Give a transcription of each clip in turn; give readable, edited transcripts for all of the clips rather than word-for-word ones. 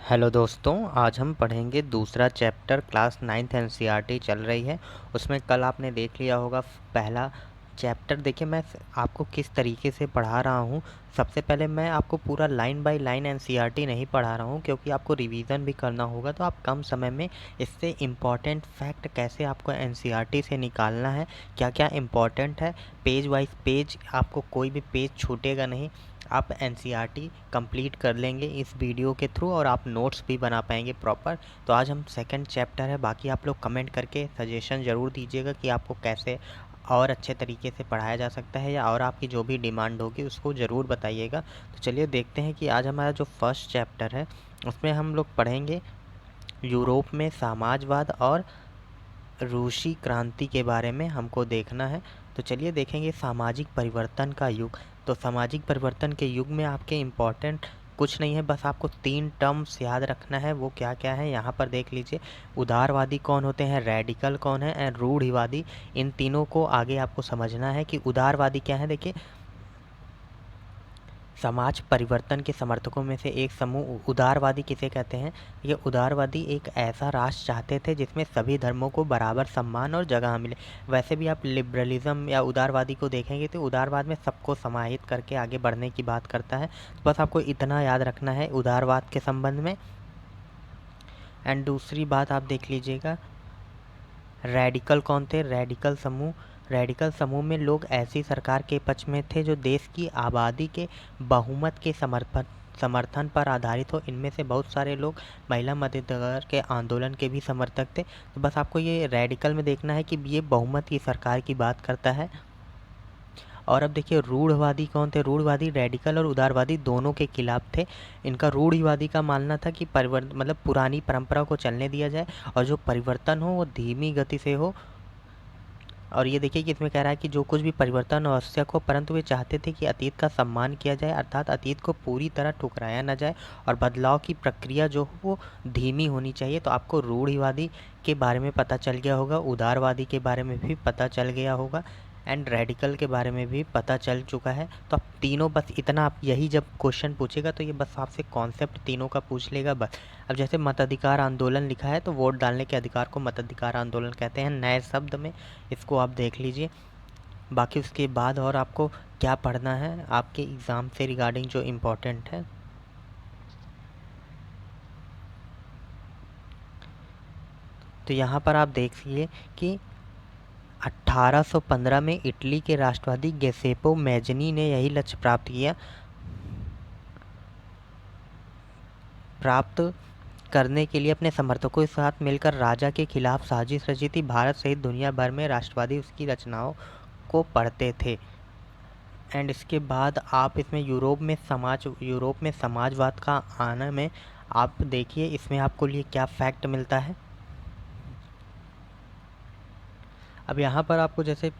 Hello दोस्तों, आज हम पढ़ेंगे दूसरा चैप्टर। क्लास 9th एनसीईआरटी चल रही है। उसमें कल आपने देख लिया होगा पहला चैप्टर। देखिए मैं आपको किस तरीके से पढ़ा रहा हूँ। सबसे पहले मैं आपको पूरा लाइन बाय लाइन एनसीईआरटी नहीं पढ़ा रहा हूँ, क्योंकि आपको रिवीजन भी करना होगा। तो आप कम समय में इससे इम्पॉर्टेंट फैक्ट कैसे आपको एनसीईआरटी से निकालना है, क्या क्या इम्पॉर्टेंट है, पेज वाइज पेज आपको कोई भी पेज छूटेगा नहीं। आप एनसीईआरटी कंप्लीट कर लेंगे इस वीडियो के थ्रू, और आप नोट्स भी बना पाएंगे प्रॉपर। तो आज हम सेकंड चैप्टर है। बाकी आप लोग कमेंट करके सजेशन ज़रूर दीजिएगा कि आपको कैसे और अच्छे तरीके से पढ़ाया जा सकता है, या और आपकी जो भी डिमांड होगी उसको ज़रूर बताइएगा। तो चलिए देखते हैं कि आज हमारा जो फर्स्ट चैप्टर है उसमें हम लोग पढ़ेंगे यूरोप में समाजवाद और रूसी क्रांति के बारे में हमको देखना है। तो चलिए देखेंगे सामाजिक परिवर्तन का युग। तो सामाजिक परिवर्तन के युग में आपके इम्पॉर्टेंट कुछ नहीं है, बस आपको 3 टर्म्स याद रखना है। वो क्या क्या है यहाँ पर देख लीजिए। उदारवादी कौन होते हैं, रेडिकल कौन है, एंड रूढ़िवादी। इन तीनों को आगे आपको समझना है कि उदारवादी क्या है। देखिए, समाज परिवर्तन के समर्थकों में से एक समूह उदारवादी किसे कहते हैं। ये उदारवादी एक ऐसा राष्ट्र चाहते थे जिसमें सभी धर्मों को बराबर सम्मान और जगह मिले। वैसे भी आप लिबरलिज्म या उदारवादी को देखेंगे तो उदारवाद में सबको समाहित करके आगे बढ़ने की बात करता है। तो बस आपको इतना याद रखना है उदारवाद के संबंध में। एंड दूसरी बात आप देख लीजिएगा, रेडिकल कौन थे। रेडिकल समूह में लोग ऐसी सरकार के पक्ष में थे जो देश की आबादी के बहुमत के समर्थन पर आधारित हो। इनमें से बहुत सारे लोग महिला मताधिकार के आंदोलन के भी समर्थक थे। तो बस आपको ये रेडिकल में देखना है कि ये बहुमत की सरकार की बात करता है। और अब देखिए रूढ़वादी कौन थे। रूढ़वादी रेडिकल और उदारवादी दोनों के खिलाफ थे। इनका रूढ़िवादी का मानना था कि परिवर्तन मतलब पुरानी परंपरा को चलने दिया जाए, और जो परिवर्तन हो वो धीमी गति से हो। और ये देखिए कि इसमें कह रहा है कि जो कुछ भी परिवर्तन आवश्यक हो, परंतु वे चाहते थे कि अतीत का सम्मान किया जाए, अर्थात अतीत को पूरी तरह ठुकराया न जाए, और बदलाव की प्रक्रिया जो हो वो धीमी होनी चाहिए। तो आपको रूढ़िवादी के बारे में पता चल गया होगा, उदारवादी के बारे में भी पता चल गया होगा, एंड रेडिकल के बारे में भी पता चल चुका है। तो आप तीनों बस इतना, आप यही जब क्वेश्चन पूछेगा तो ये बस आपसे कॉन्सेप्ट तीनों का पूछ लेगा बस। अब जैसे मताधिकार आंदोलन लिखा है तो वोट डालने के अधिकार को मताधिकार आंदोलन कहते हैं नए शब्द में। इसको आप देख लीजिए। बाकी उसके बाद और आपको क्या पढ़ना है आपके एग्ज़ाम से रिगार्डिंग जो इम्पोर्टेंट है। तो यहाँ पर आप देखिए कि 1815 में इटली के राष्ट्रवादी गेसेपो मैजनी ने यही लक्ष्य प्राप्त करने के लिए अपने समर्थकों के साथ मिलकर राजा के खिलाफ साजिश रची थी। भारत सहित दुनिया भर में राष्ट्रवादी उसकी रचनाओं को पढ़ते थे। एंड इसके बाद आप इसमें यूरोप में समाजवाद का आना में आप देखिए इसमें आपको लिए क्या फैक्ट मिलता है। अब यहाँ पर आपको जैसे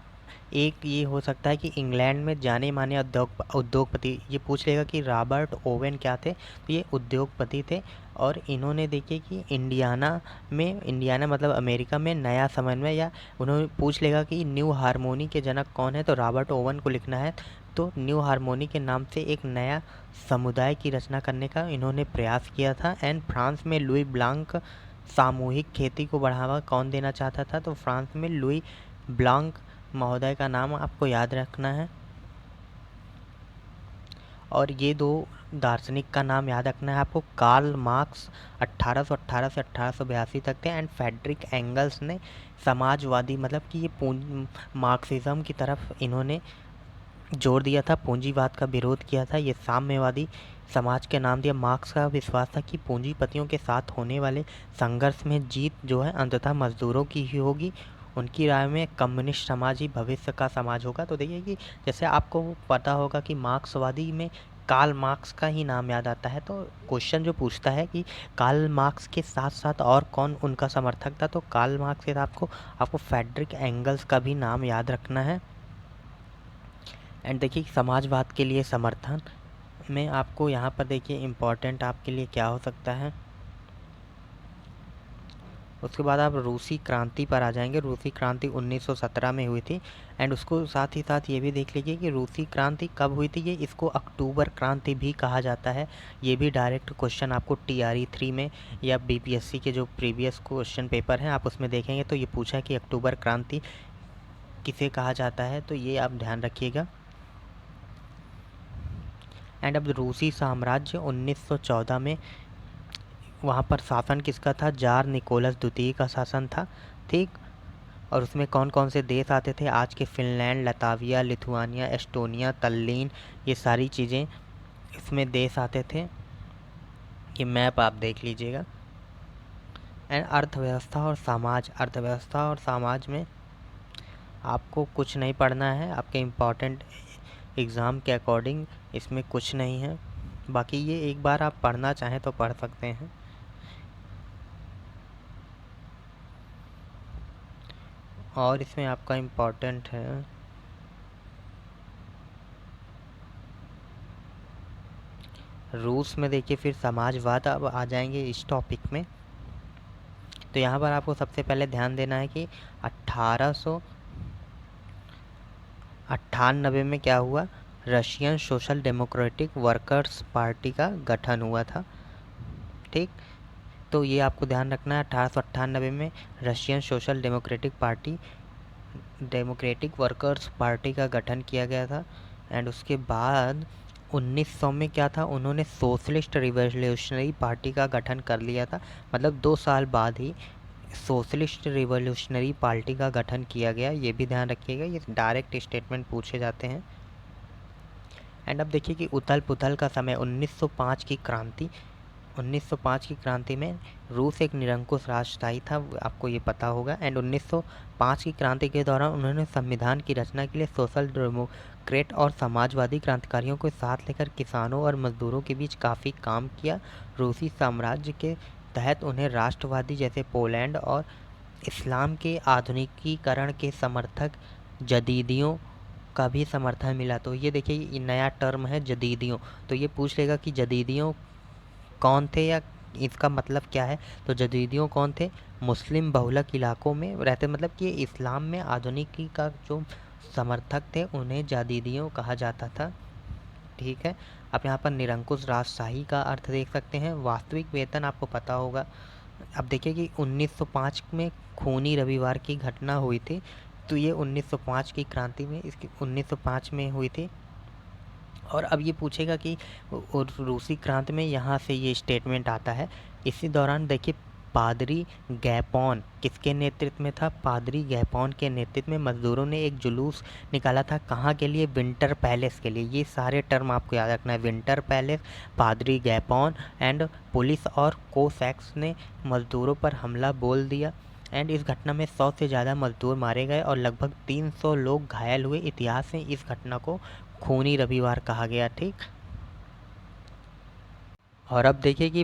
एक ये हो सकता है कि इंग्लैंड में जाने माने उद्योगपति, ये पूछ लेगा कि रॉबर्ट ओवेन क्या थे। तो ये उद्योगपति थे, और इन्होंने देखिए कि इंडियाना मतलब अमेरिका में नया समन्वय, या उन्होंने पूछ लेगा कि न्यू हारमोनी के जनक कौन है, तो रॉबर्ट ओवन को लिखना है। तो न्यू हारमोनी के नाम से एक नया समुदाय की रचना करने का इन्होंने प्रयास किया था। एंड फ्रांस में लुई ब्लांक सामूहिक खेती को बढ़ावा कौन देना चाहता था, तो फ्रांस में लुई ब्लांक महोदय का नाम आपको याद रखना है। और ये दो दार्शनिक का नाम याद रखना है आपको। कार्ल मार्क्स 1818 से 1882 तक थे, एंड फ्रेडरिक एंगल्स ने समाजवादी मतलब कि ये मार्क्सिज्म की तरफ इन्होंने जोर दिया था, पूंजीवाद का विरोध किया था। ये साम्यवादी समाज के नाम दिया। मार्क्स का विश्वास था कि पूंजीपतियों के साथ होने वाले संघर्ष में जीत जो है अंततः मजदूरों की ही होगी। उनकी राय में कम्युनिस्ट समाज ही भविष्य का समाज होगा। तो देखिए कि जैसे आपको पता होगा कि मार्क्सवादी में कार्ल मार्क्स का ही नाम याद आता है। तो क्वेश्चन जो पूछता है कि कार्ल मार्क्स के साथ साथ और कौन उनका समर्थक था, तो कार्ल मार्क्स के साथ आपको फ्रेडरिक एंगल्स का भी नाम याद रखना है। एंड देखिए समाजवाद के लिए समर्थन में आपको यहाँ पर देखिए इम्पोर्टेंट आपके लिए क्या हो सकता है। उसके बाद आप रूसी क्रांति पर आ जाएंगे। रूसी क्रांति 1917 में हुई थी। एंड उसको साथ ही साथ ये भी देख लीजिए कि रूसी क्रांति कब हुई थी। ये इसको अक्टूबर क्रांति भी कहा जाता है। ये भी डायरेक्ट क्वेश्चन आपको TRE 3 में या BPSC के जो प्रीवियस क्वेश्चन पेपर हैं आप उसमें देखेंगे तो ये पूछा कि अक्टूबर क्रांति किसे कहा जाता है, तो ये आप ध्यान रखिएगा। एंड अब रूसी साम्राज्य 1914 में वहाँ पर शासन किसका था? जार निकोलस द्वितीय का शासन था, ठीक। और उसमें कौन कौन से देश आते थे? आज के फिनलैंड, लताविया, लिथुआनिया, एस्टोनिया, तल्लीन, ये सारी चीज़ें इसमें देश आते थे। ये मैप आप देख लीजिएगा। एंड अर्थव्यवस्था और समाज में आपको कुछ नहीं पढ़ना है, आपके इम्पॉर्टेंट एग्ज़ाम के अकॉर्डिंग इसमें कुछ नहीं है। बाकी ये एक बार आप पढ़ना चाहें तो पढ़ सकते हैं। और इसमें आपका इम्पॉर्टेंट है रूस में, देखिए फिर समाजवाद अब आ जाएंगे इस टॉपिक में। तो यहाँ पर आपको सबसे पहले ध्यान देना है कि 1898 में क्या हुआ? Russian social democratic workers party का गठन हुआ था, ठीक। तो ये आपको ध्यान रखना है, 1898 में Russian social democratic workers party का गठन किया गया था। एंड उसके बाद 1900 में क्या था? उन्होंने सोशलिस्ट रिवॉल्यूशनरी पार्टी का गठन कर लिया था। मतलब 2 साल बाद ही सोशलिस्ट रिवॉल्यूशनरी पार्टी का गठन किया गया। ये भी ध्यान रखिएगा, ये डायरेक्ट स्टेटमेंट पूछे जाते हैं। एंड अब देखिए कि उथल पुथल का समय 1905 की क्रांति। 1905 की क्रांति में रूस एक निरंकुश राष्ट्रशाही था, आपको ये पता होगा। एंड 1905 की क्रांति के दौरान उन्होंने संविधान की रचना के लिए सोशल डेमोक्रेट और समाजवादी क्रांतिकारियों को साथ लेकर किसानों और मजदूरों के बीच काफ़ी काम किया। रूसी साम्राज्य के तहत उन्हें राष्ट्रवादी जैसे पोलैंड और इस्लाम के आधुनिकीकरण के समर्थक जदीदियों का भी समर्थन मिला। तो ये देखिए ये नया टर्म है जदीदियों। तो ये पूछ लेगा कि जदीदियों कौन थे या इसका मतलब क्या है? तो जदीदियों कौन थे? मुस्लिम बहुलक इलाकों में रहते, मतलब कि इस्लाम में आधुनिकी का जो समर्थक थे उन्हें जदीदियों कहा जाता था, ठीक है। आप यहाँ पर निरंकुश राजशाही का अर्थ देख सकते हैं। वास्तविक वेतन आपको पता होगा। अब देखिए कि 1905 में खूनी रविवार की घटना हुई थी, तो ये 1905 की क्रांति में इसकी 1905 में हुई थी। और अब ये पूछेगा कि रूसी क्रांति में यहाँ से ये स्टेटमेंट आता है। इसी दौरान देखिए पादरी गैपोन किसके नेतृत्व में था? पादरी गैपोन के नेतृत्व में मजदूरों ने एक जुलूस निकाला था। कहाँ के लिए? विंटर पैलेस के लिए। ये सारे टर्म आपको याद रखना है। विंटर पैलेस, पादरी गैपोन एंड पुलिस और कोसैक्स ने मजदूरों पर हमला बोल दिया। एंड इस घटना में 100 से ज़्यादा मजदूर मारे गए और लगभग 300 लोग घायल हुए। इतिहास में इस घटना को खूनी रविवार कहा गया, ठीक। और अब देखिए कि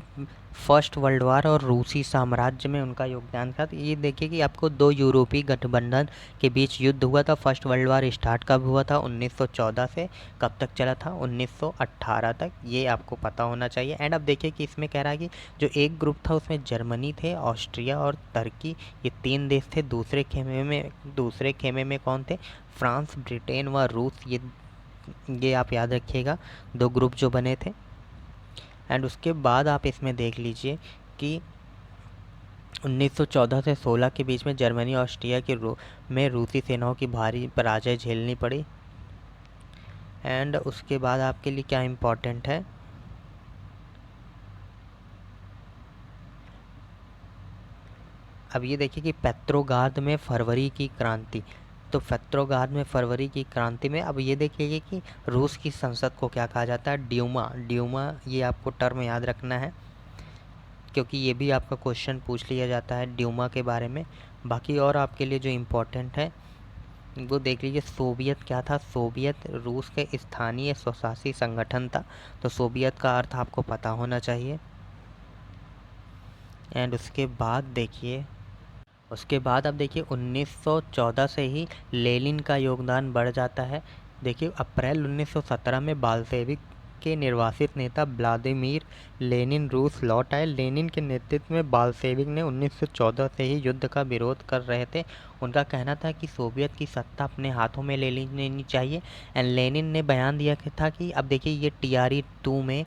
फर्स्ट वर्ल्ड वार और रूसी साम्राज्य में उनका योगदान था। तो ये देखिए कि आपको 2 यूरोपीय गठबंधन के बीच युद्ध हुआ था। फर्स्ट वर्ल्ड वार स्टार्ट कब हुआ था? 1914 से कब तक चला था? 1918 तक। ये आपको पता होना चाहिए। एंड अब देखिए कि इसमें कह रहा है कि जो एक ग्रुप था उसमें जर्मनी थे, ऑस्ट्रिया और तुर्की, ये 3 देश थे। दूसरे खेमे में कौन थे? फ्रांस, ब्रिटेन व रूस। ये आप याद रखिएगा, 2 ग्रुप जो बने थे। एंड उसके बाद आप इसमें देख लीजिए कि 1914 से 16 के बीच में जर्मनी और ऑस्ट्रिया के में रूसी सेनाओं की भारी पराजय झेलनी पड़ी। एंड उसके बाद आपके लिए क्या इम्पोर्टेंट है? अब ये देखिए कि पेट्रोग्राद में फरवरी की क्रांति। तो पेट्रोग्राद में फरवरी की क्रांति में अब ये देखिए कि रूस की संसद को क्या कहा जाता है? ड्यूमा। ये आपको टर्म याद रखना है क्योंकि ये भी आपका क्वेश्चन पूछ लिया जाता है ड्यूमा के बारे में। बाकी और आपके लिए जो इम्पोर्टेंट है वो देख लीजिए। सोवियत क्या था? सोवियत रूस के स्थानीय स्वशासी संगठन था। तो सोवियत का अर्थ आपको पता होना चाहिए। एंड उसके बाद अब देखिए 1914 से ही लेनिन का योगदान बढ़ जाता है। देखिए अप्रैल 1917 में बाल्शेविक के निर्वासित नेता व्लादिमीर लेनिन रूस लौट आए। लेनिन के नेतृत्व में बाल्शेविक ने 1914 से ही युद्ध का विरोध कर रहे थे। उनका कहना था कि सोवियत की सत्ता अपने हाथों में ले लेनी चाहिए। एंड लेनिन ने बयान दिया था कि अब देखिए ये TRE 2 में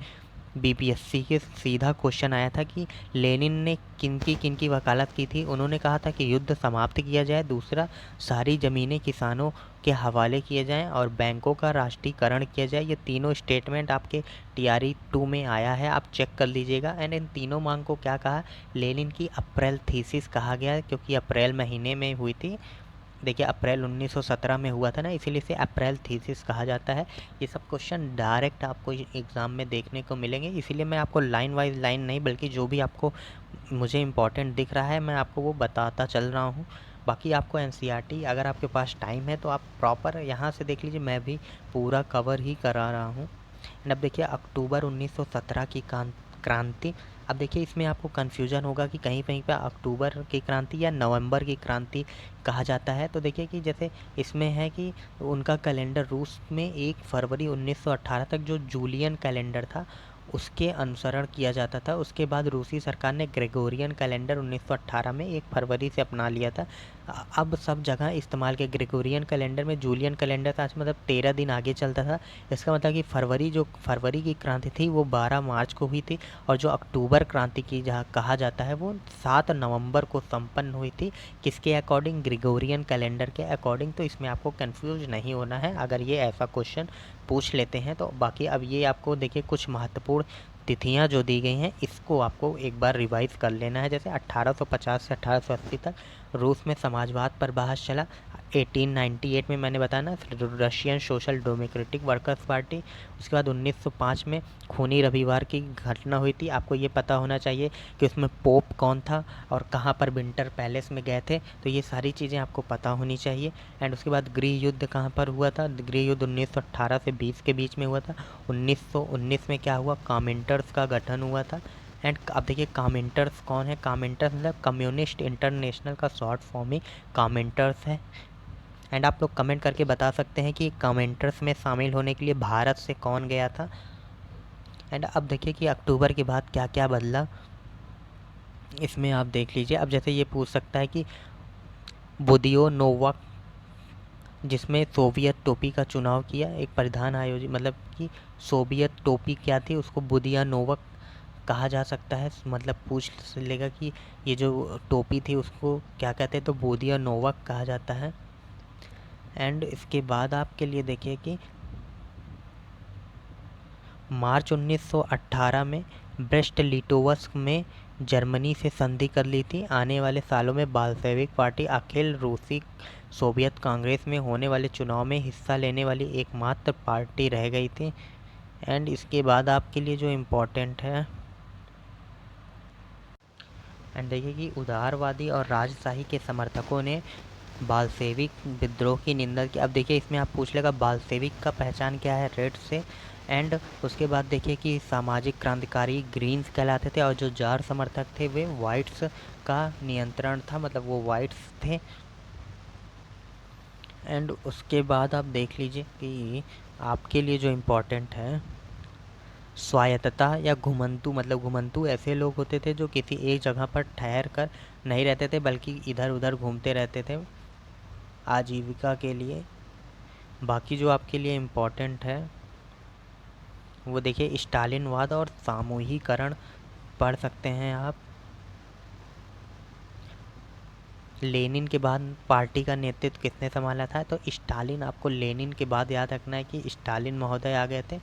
बीपीएससी के सीधा क्वेश्चन आया था कि लेनिन ने किनकी वकालत की थी। उन्होंने कहा था कि युद्ध समाप्त किया जाए, दूसरा सारी ज़मीनें किसानों के हवाले किए जाएं और बैंकों का राष्ट्रीयकरण किया जाए। ये तीनों स्टेटमेंट आपके TRE 2 में आया है, आप चेक कर लीजिएगा। एंड इन तीनों मांग को क्या कहा, लेनिन की अप्रैल थीसिस कहा गया, क्योंकि अप्रैल महीने में हुई थी। देखिए अप्रैल 1917 में हुआ था ना, इसीलिए इसे अप्रैल थीसिस कहा जाता है। ये सब क्वेश्चन डायरेक्ट आपको एग्ज़ाम में देखने को मिलेंगे, इसीलिए मैं आपको लाइन वाइज लाइन नहीं बल्कि जो भी आपको मुझे इम्पोर्टेंट दिख रहा है मैं आपको वो बताता चल रहा हूँ। बाकी आपको NCERT अगर आपके पास टाइम है तो आप प्रॉपर यहाँ से देख लीजिए, मैं भी पूरा कवर ही करा रहा हूँ। अब देखिए अक्टूबर 1917 की क्रांति। अब देखिए इसमें आपको कन्फ्यूज़न होगा कि कहीं कहीं पे अक्टूबर की क्रांति या नवंबर की क्रांति कहा जाता है। तो देखिए कि जैसे इसमें है कि उनका कैलेंडर रूस में 1 फरवरी 1918 तक जो जूलियन कैलेंडर था उसके अनुसरण किया जाता था। उसके बाद रूसी सरकार ने ग्रेगोरियन कैलेंडर 1918 में 1 फरवरी से अपना लिया था। अब सब जगह इस्तेमाल के ग्रेगोरियन कैलेंडर में जूलियन कैलेंडर था, मतलब 13 दिन आगे चलता था। इसका मतलब कि फरवरी की क्रांति थी वो 12 मार्च को हुई थी, और जो अक्टूबर क्रांति की जहाँ कहा जाता है वो 7 नवंबर को संपन्न हुई थी। किसके अकॉर्डिंग, ग्रेगोरियन कैलेंडर के अकॉर्डिंग। तो इसमें आपको कंफ्यूज नहीं होना है अगर ये ऐसा क्वेश्चन पूछ लेते हैं तो। बाकी अब ये आपको देखिए कुछ महत्वपूर्ण तिथियां जो दी गई हैं इसको आपको एक बार रिवाइज कर लेना है। जैसे 1850 से 1880 तक रूस में समाजवाद पर बहस चला। 1898 में मैंने बताया ना, Russian social democratic workers party. उसके बाद 1905 में खूनी रविवार की घटना हुई थी। आपको ये पता होना चाहिए कि उसमें पोप कौन था और कहाँ पर विंटर पैलेस में गए थे, तो ये सारी चीज़ें आपको पता होनी चाहिए। एंड उसके बाद गृह युद्ध कहाँ पर हुआ था, गृह युद्ध 1918 से 20 के बीच में हुआ था। 1919 में क्या हुआ, कमेंटर्स का गठन हुआ था। एंड अब देखिए कमेंटर्स कौन है, कमेंटर्स मतलब कम्युनिस्ट इंटरनेशनल का शॉर्ट फॉर्म ही कमेंटर्स है। एंड आप लोग कमेंट करके बता सकते हैं कि कमेंटर्स में शामिल होने के लिए भारत से कौन गया था। एंड अब देखिए कि अक्टूबर के बाद क्या क्या बदला, इसमें आप देख लीजिए। अब जैसे ये पूछ सकता है कि बुदियोनोवक, जिसमें सोवियत टोपी का चुनाव किया, एक परिधान आयोजित, मतलब कि सोवियत टोपी क्या थी उसको बुदियानोवक कहा जा सकता है। मतलब पूछ लेगा कि ये जो टोपी थी उसको क्या कहते हैं, तो बुदियानोवक कहा जाता है। एंड इसके बाद आपके लिए देखिए कि मार्च 1918 में ब्रेस्ट लिटोवस्क में जर्मनी से संधि कर ली थी। आने वाले सालों में बाल्शेविक पार्टी अखिल रूसी सोवियत कांग्रेस में होने वाले चुनाव में हिस्सा लेने वाली एकमात्र पार्टी रह गई थी। एंड इसके बाद आपके लिए जो इम्पोर्टेंट है, एंड देखिए कि उदारवादी और राजशाही के समर्थकों ने बाल्शेविक विद्रोह की निंदा की। अब देखिए इसमें आप पूछ लेगा बाल्शेविक का पहचान क्या है, रेड से। एंड उसके बाद देखिए कि सामाजिक क्रांतिकारी ग्रीन्स कहलाते थे, और जो जार समर्थक थे वे वाइट्स का नियंत्रण था, मतलब वो वाइट्स थे। एंड उसके बाद आप देख लीजिए कि आपके लिए जो इम्पोर्टेंट है स्वायत्तता या घुमंतु, मतलब घुमंतु ऐसे लोग होते थे जो किसी एक जगह पर ठहर कर नहीं रहते थे बल्कि इधर उधर घूमते रहते थे आजीविका के लिए। बाकी जो आपके लिए इम्पोर्टेंट है वो देखिए स्टालिनवाद और सामूहिकरण पढ़ सकते हैं आप। लेनिन के बाद पार्टी का नेतृत्व किसने संभाला था, तो स्टालिन। आपको लेनिन के बाद याद रखना है कि स्टालिन महोदय आ गए थे।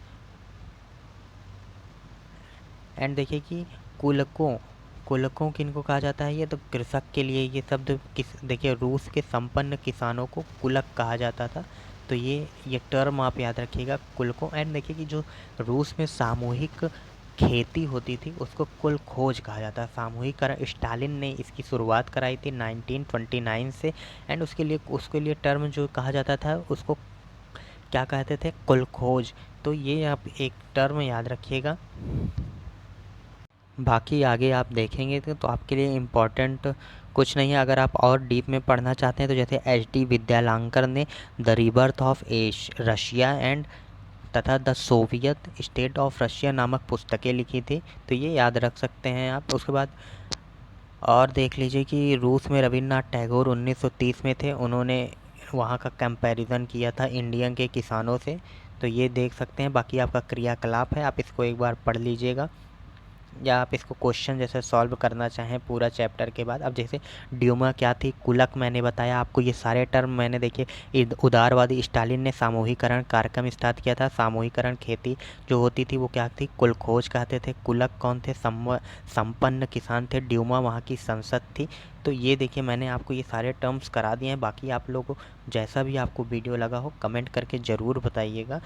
एंड देखिए कि कुलकों किनको कहा जाता है, ये तो कृषक के लिए ये शब्द देखिए रूस के संपन्न किसानों को कुलक कहा जाता था। तो ये टर्म आप याद रखिएगा, कुलकों। एंड देखिए कि जो रूस में सामूहिक खेती होती थी उसको कुल खोज कहा जाता है, सामूहिकरण। स्टालिन ने इसकी शुरुआत कराई थी 1929 से। एंड उसके लिए टर्म जो कहा जाता था उसको क्या कहते थे, कुल खोज। तो ये आप एक टर्म याद रखिएगा। बाकी आगे आप देखेंगे तो आपके लिए इम्पोर्टेंट कुछ नहीं है। अगर आप और डीप में पढ़ना चाहते हैं तो जैसे HD विद्यालंकर ने the rebirth of Russia and तथा the Soviet state of Russia नामक पुस्तकें लिखी थी। तो ये याद रख सकते हैं आप। उसके बाद और देख लीजिए कि रूस में रवींद्रनाथ टैगोर 1930 में थे। उन्होंने वहाँ का कंपैरिजन किया था इंडिया के किसानों से। तो ये देख सकते हैं। बाकी आपका क्रियाकलाप है, आप इसको एक बार पढ़ लीजिएगा, या आप इसको क्वेश्चन जैसे सॉल्व करना चाहें पूरा चैप्टर के बाद। अब जैसे ड्यूमा क्या थी, कुलक मैंने बताया आपको, ये सारे टर्म मैंने देखिए उदारवादी स्टालिन ने सामूहिकरण कार्यक्रम स्टार्ट किया था। सामूहिकरण खेती जो होती थी वो क्या थी, कुलखोज कहते थे। कुलक कौन थे, संपन्न किसान थे। ड्यूमा वहाँ की संसद थी। तो ये देखिए मैंने आपको ये सारे टर्म्स करा दिए हैं। बाकी आप लोगों को जैसा भी आपको वीडियो लगा हो कमेंट करके ज़रूर बताइएगा।